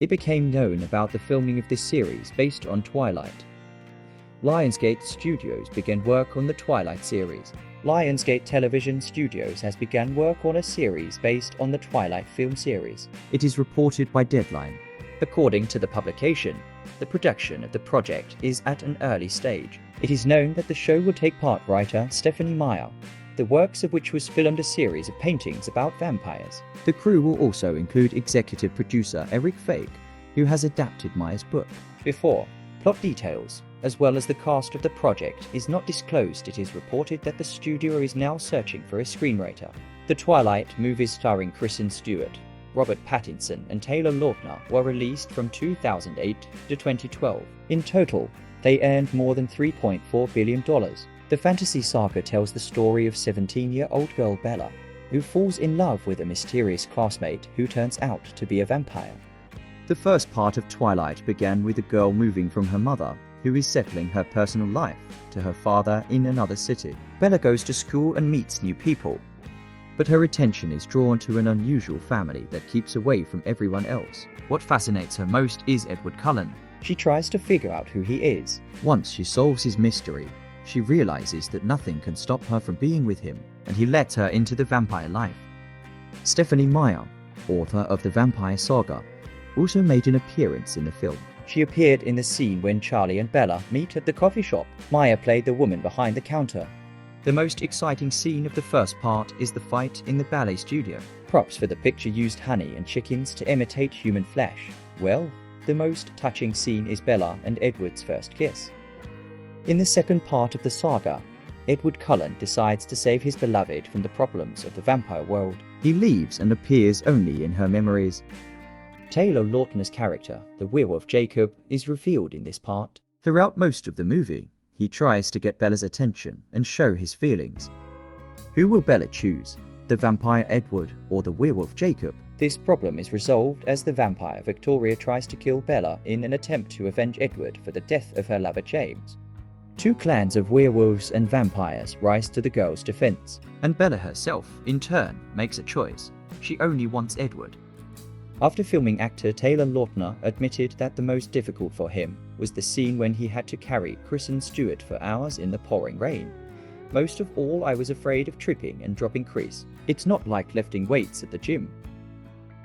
It became known about the filming of this series based on Twilight. Lionsgate Studios began work on the Twilight series. Lionsgate Television Studios has begun work on a series based on the Twilight film series. It is reported by Deadline. According to the publication, the production of the project is at an early stage. It is known that the show will take part writer Stephenie Meyer, the works of which was filmed a series of paintings about vampires. The crew will also include executive producer Eric Fake, who has adapted Meyer's book. Before, plot details, as well as the cast of the project, is not disclosed. It is reported that the studio is now searching for a screenwriter. The Twilight movies starring Kristen Stewart, Robert Pattinson and Taylor Lautner were released from 2008 to 2012. In total, they earned more than $3.4 billion. The fantasy saga tells the story of 17-year-old girl Bella, who falls in love with a mysterious classmate who turns out to be a vampire. The first part of Twilight began with a girl moving from her mother, who is settling her personal life, to her father in another city. Bella goes to school and meets new people, but her attention is drawn to an unusual family that keeps away from everyone else. What fascinates her most is Edward Cullen. She tries to figure out who he is. Once she solves his mystery, she realizes that nothing can stop her from being with him, and he lets her into the vampire life. Stephenie Meyer, author of the Vampire Saga, also made an appearance in the film. She appeared in the scene when Charlie and Bella meet at the coffee shop. Meyer played the woman behind the counter. The most exciting scene of the first part is the fight in the ballet studio. Props for the picture used honey and chickens to imitate human flesh. Well, the most touching scene is Bella and Edward's first kiss. In the second part of the saga, Edward Cullen decides to save his beloved from the problems of the vampire world. He leaves and appears only in her memories. Taylor Lautner's character, the werewolf Jacob, is revealed in this part. Throughout most of the movie, he tries to get Bella's attention and show his feelings. Who will Bella choose, the vampire Edward or the werewolf Jacob? This problem is resolved as the vampire Victoria tries to kill Bella in an attempt to avenge Edward for the death of her lover James. Two clans of werewolves and vampires rise to the girl's defense, and Bella herself, in turn, makes a choice. She only wants Edward. After filming, actor Taylor Lautner admitted that the most difficult for him was the scene when he had to carry Kristen Stewart for hours in the pouring rain. Most of all, I was afraid of tripping and dropping Chris. It's not like lifting weights at the gym.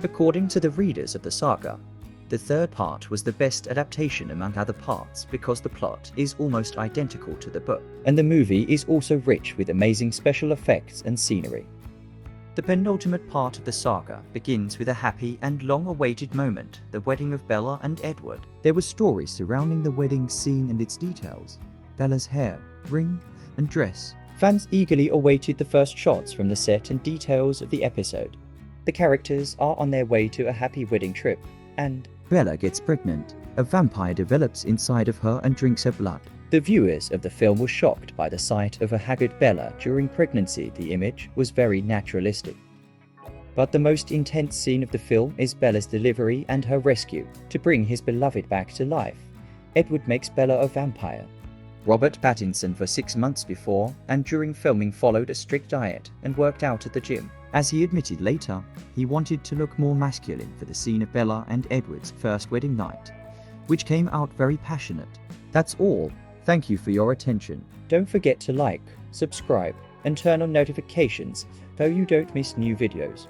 According to the readers of the saga, the third part was the best adaptation among other parts because the plot is almost identical to the book, and the movie is also rich with amazing special effects and scenery. The penultimate part of the saga begins with a happy and long-awaited moment, the wedding of Bella and Edward. There were stories surrounding the wedding scene and its details, Bella's hair, ring, and dress. Fans eagerly awaited the first shots from the set and details of the episode. The characters are on their way to a happy wedding trip, and Bella gets pregnant. A vampire develops inside of her and drinks her blood. The viewers of the film were shocked by the sight of a haggard Bella during pregnancy. The image was very naturalistic. But the most intense scene of the film is Bella's delivery and her rescue. To bring his beloved back to life, Edward makes Bella a vampire. Robert Pattinson for 6 months before and during filming followed a strict diet and worked out at the gym. As he admitted later, he wanted to look more masculine for the scene of Bella and Edward's first wedding night, which came out very passionate. That's all. Thank you for your attention. Don't forget to like, subscribe, and turn on notifications so you don't miss new videos.